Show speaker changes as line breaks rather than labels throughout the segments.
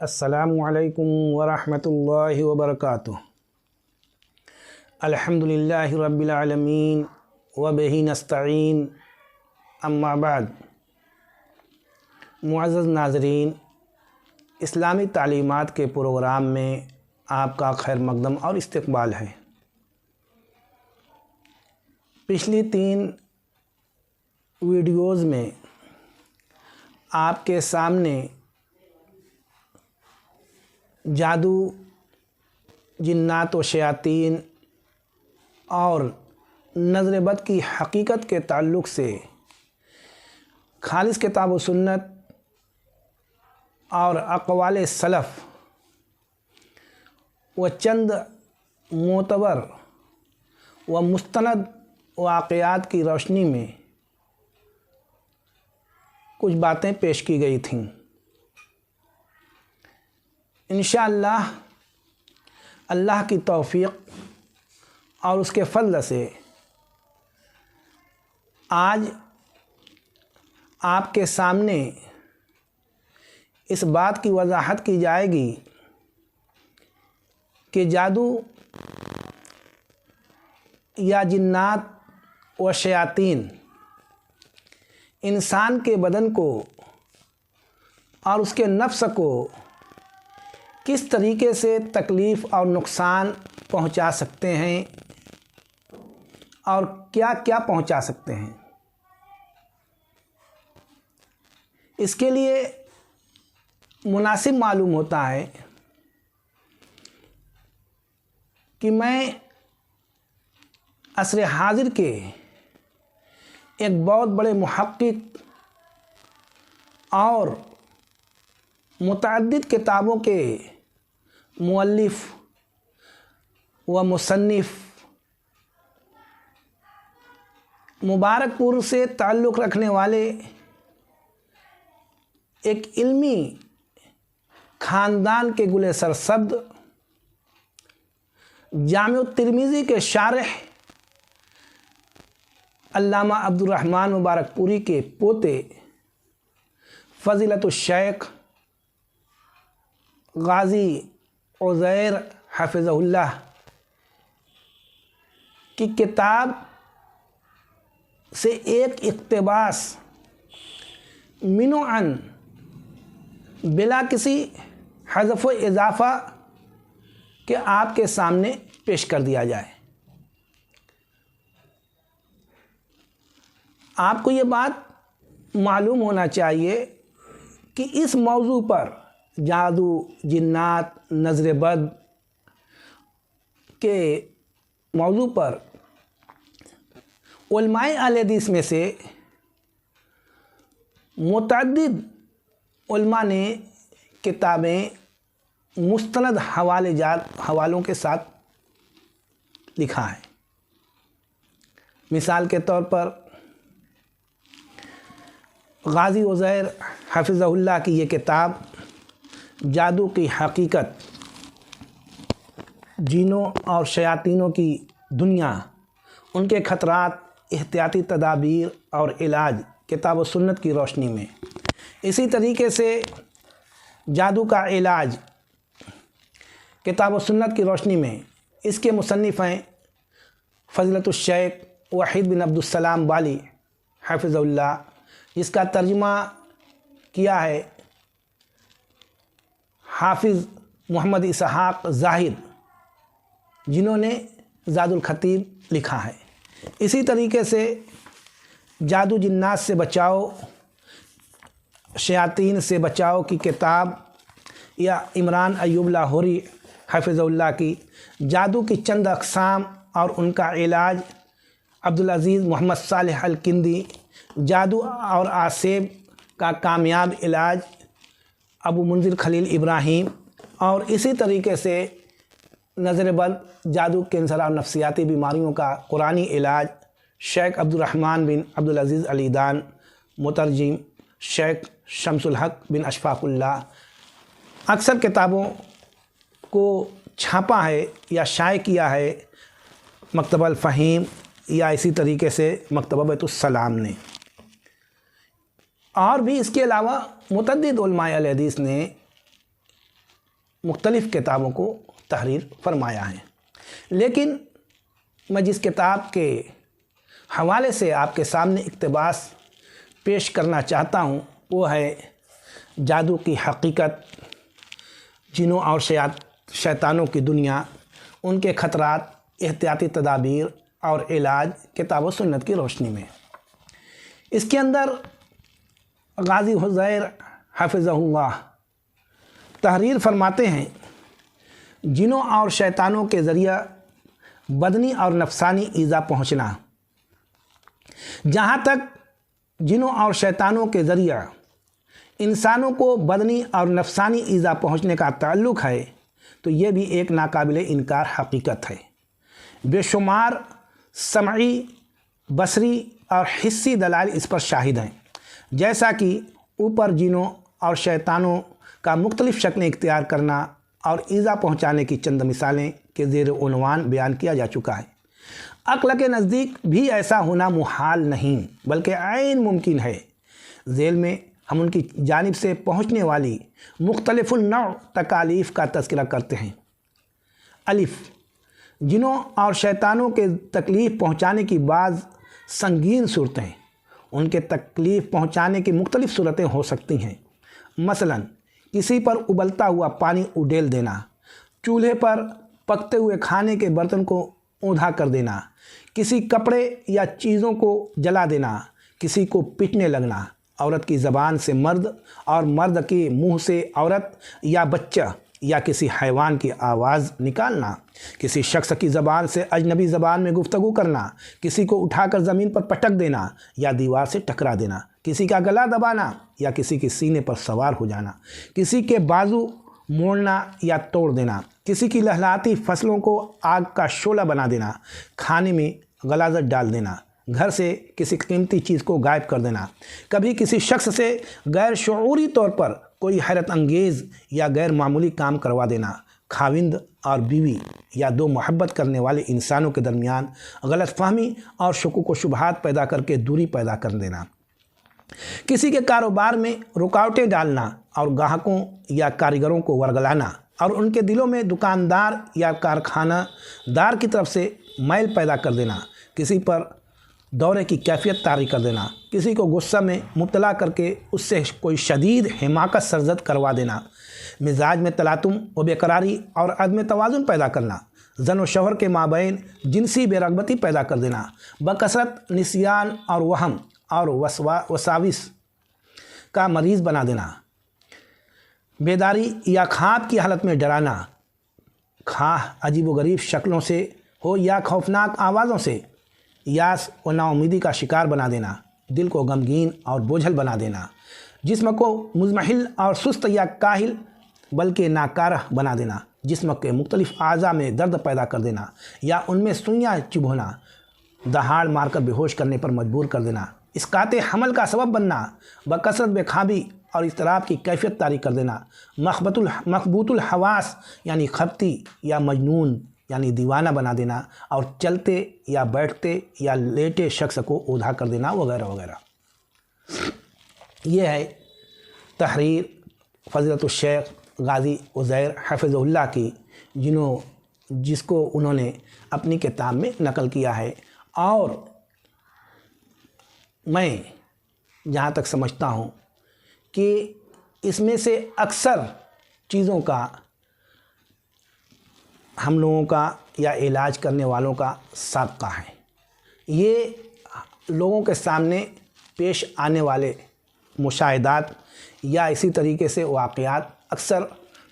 अस्सलामु अलैकुम वरहमतुल्लाहि वबरकातुह। अल्हम्दुलिल्लाहि रब्बिल आलमीन व बिही नस्तईन, अम्मा बाद। मुअज़्ज़ज़ नाज़रीन, इस्लामी तालीमात के प्रोग्राम में आपका खैर मक़दम और इस्तक़बाल है। पिछली 3 वीडियोज़ में आपके सामने जादू, जिन्नात व शयातीन और नज़र बद की हकीकत के ताल्लुक़ से खालिस किताब व सुन्नत और अक़वाल सलफ़ व चंद मोतबर व मुस्तनद वाक़यात की रोशनी में कुछ बातें पेश की गई थीं। इंशाअल्लाह अल्लाह की तौफ़ीक़ और उसके फ़ज़ल से आज आपके सामने इस बात की वजाहत की जाएगी कि जादू या जिन्नात व शयातीन इंसान के बदन को और उसके नफ्स को किस तरीके से तकलीफ़ और नुकसान पहुंचा सकते हैं और क्या क्या पहुंचा सकते हैं। इसके लिए मुनासिब मालूम होता है कि मैं असर हाज़िर के एक बहुत बड़े मुहक्किक और मुतअद्दिद किताबों के मुअल्लिफ़ व मुसन्निफ़ मुबारकपुर से ताल्लुक़ रखने वाले एक इल्मी ख़ानदान के गुले सरसब्द जामे तिर्मिज़ी के शारिह अल्लामा अब्दुर्रहमान मुबारकपुरी के पोते फ़ज़ीलतुश शेख गाज़ी उज़ैर हफ़िज़हुल्लाह की किताब से एक इक़्तिबास मिनोअन बिला किसी हज़फ़ व इज़ाफ़ा के आपके सामने पेश कर दिया जाए। आपको ये बात मालूम होना चाहिए कि इस मौजू पर जादू, जिन्नात, नज़र बद के मौजू पर उलमाए अहले हदीस में से मुतअद्दिद उलमा ने किताबें मुस्तनद हवालों के साथ लिखा है। मिसाल के तौर पर गाज़ी उज़ैर हफ़िज़हुल्लाह की ये किताब जादू की हकीकत, जिनों और शयातीनों की दुनिया, उनके ख़तरात, एहतियाती तदाबीर और इलाज किताब व सुन्नत की रोशनी में। इसी तरीके से जादू का इलाज किताब व सुन्नत की रोशनी में इसके मुसन्निफ़ हैं फ़ज़ीलतुश शेख वहीद बिन अब्दुस्सलाम बाली हफ़िज़हुल्लाह, जिसका तर्जुमा किया है हाफिज़ मोहम्मद इसहाक़ ज़ाहिद, जिन्होंने ज़ादुल ख़तीब लिखा है। इसी तरीके से जादू, जिन्नात से बचाओ, शयातीन से बचाओ की किताब या इमरान अय्यूब लाहौरी हफ़िज़हुल्लाह की जादू की चंद अक़साम और उनका इलाज, अब्दुल अज़ीज़ मोहम्मद सालेह अल किंदी जादू और आसेब का कामयाब इलाज, अबू मुंज़िर खलील इब्राहीम, और इसी तरीके से नज़र बद, जादू, कैंसर और नफ्सियाती बीमारियों का कुरानी इलाज शेख अब्दुर्रहमान बिन अब्दुल अज़ीज़ अलीदान, मुतरजिम शेख शमसुल हक बिन अशफाकुल्लाह, अक्सर किताबों को छापा है या शाये किया है मकतबल फ़हीम या इसी तरीके से मकतबा बैतुस्सलाम ने। और भी इसके अलावा मुतअद्दिद उलमाए अहले हदीस ने मुख्तलिफ़ किताबों को तहरीर फरमाया है। लेकिन मैं जिस किताब के हवाले से आपके सामने इक़्तिबास पेश करना चाहता हूँ वो है जादू की हकीकत, जिनों और शैतानों की दुनिया, उनके ख़तरात, एहतियाती तदाबीर और इलाज, किताब व सुन्नत की रोशनी में। इसके अंदर गाज़ी हुज़ैर हफ़िज़हुल्लाह तहरीर फरमाते हैं, जिनों और शैतानों के ज़रिया बदनी और नफसानी ईज़ा पहुँचना। जहाँ तक जिनों और शैतानों के ज़रिया इंसानों को बदनी और नफसानी ईज़ा पहुँचने का ताल्लुक़ है तो ये भी एक नाकाबिले इनकार हकीकत है। बेशुमार समई, बसरी और हिस्सी दलाल इस पर शाहिद हैं। जैसा कि ऊपर जिनों और शैतानों का मुख्तलिफ़ शक्लें इख्तियार करना और ईज़ा पहुँचाने की चंद मिसालें के ज़ेर उन्वान बयान किया जा चुका है। अक्ल के नज़दीक भी ऐसा होना मुहाल नहीं बल्कि ऐन मुमकिन है। झेल में हम उनकी जानिब से पहुँचने वाली मुख्तलिफ़ुन नौ तकालीफ़ का तज़किरा करते हैं। अलिफ़, जिनों और शैतानों के तकलीफ़ पहुँचाने की बाज़ संगीन सूरतें। उनके तकलीफ़ पहुँचाने की मुख्तलिफ़ सूरतें हो सकती हैं। मसलन किसी पर उबलता हुआ पानी उडेल देना, चूल्हे पर पकते हुए खाने के बर्तन को ऊंधा कर देना, किसी कपड़े या चीज़ों को जला देना, किसी को पीटने लगना, औरत की ज़बान से मर्द और मर्द के मुंह से औरत या बच्चा या किसी हैवान की आवाज़ निकालना, किसी शख्स की ज़बान से अजनबी ज़बान में गुफ्तगू करना, किसी को उठाकर ज़मीन पर पटक देना या दीवार से टकरा देना, किसी का गला दबाना या किसी के सीने पर सवार हो जाना, किसी के बाजू मोड़ना या तोड़ देना, किसी की लहलहाती फसलों को आग का शोला बना देना, खाने में गलाजत डाल देना, घर से किसी कीमती चीज़ को गायब कर देना, कभी किसी शख्स से गैर शऊरी तौर पर कोई हैरत अंगेज़ या गैर मामूली काम करवा देना, खाविंद और बीवी या दो मोहब्बत करने वाले इंसानों के दरमियान गलतफहमी और शुकूक व शुबहात पैदा करके दूरी पैदा कर देना, किसी के कारोबार में रुकावटें डालना और ग्राहकों या कारीगरों को वर्गलाना और उनके दिलों में दुकानदार या कारखानादार की तरफ से मैल पैदा कर देना, किसी पर दौरे की कैफियत तारी कर देना, किसी को गुस्सा में मुब्तला करके उससे कोई शदीद हिमाकत सरजद करवा देना, मिजाज में तलातुम व बेकरारी और अदम तवाज़ुन पैदा करना, जन व शौहर के माबैन जिनसी बेरगबती पैदा कर देना, बकसरत निसियान और वहम और वसाविस का मरीज़ बना देना, बेदारी या ख्वाब की हालत में डराना, खाह अजीब व गरीब शक्लों से हो या खौफनाक आवाज़ों से यास व नाउमीदी का शिकार बना देना, दिल को गमगीन और बोझल बना देना, जिस्म को मुज़महिल और सुस्त या काहिल बल्कि नाकारह बना देना, जिस्म के मुख्तलिफ़ आज़ा में दर्द पैदा कर देना या उनमें सुइयाँ चुभोना, दहाड़ मारकर बेहोश करने पर मजबूर कर देना, इसकाते हमल का सबब बनना, बकसरत बेखाबी और इस्तराब की कैफियत तारी कर देना, मखबूतुल हवास यानी खपती या मजनून यानी दीवाना बना देना और चलते या बैठते या लेटे शख्स को ओझा कर देना वगैरह वगैरह। ये है तहरीर फ़ज़ीलतुश शेख गाज़ी उज़ैर हफ़िज़हुल्लाह की, जिसको उन्होंने अपनी किताब में नकल किया है। और मैं जहाँ तक समझता हूँ कि इसमें से अक्सर चीज़ों का हम लोगों का या इलाज करने वालों का साबका है। ये लोगों के सामने पेश आने वाले मुशाहिदात या इसी तरीके से वाक़यात अक्सर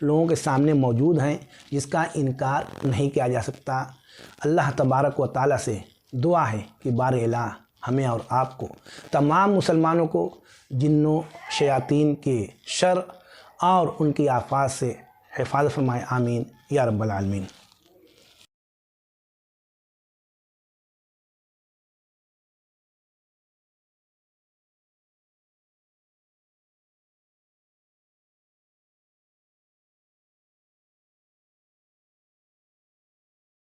लोगों के सामने मौजूद हैं, जिसका इनकार नहीं किया जा सकता। अल्लाह तबारक व तआला से दुआ है कि बारे इलाह हमें और आपको, तमाम मुसलमानों को जिन्नों शयातीन के शर और उनकी आफात से हिफाज़त फरमाए। आमीन या रब्बल आलमीन।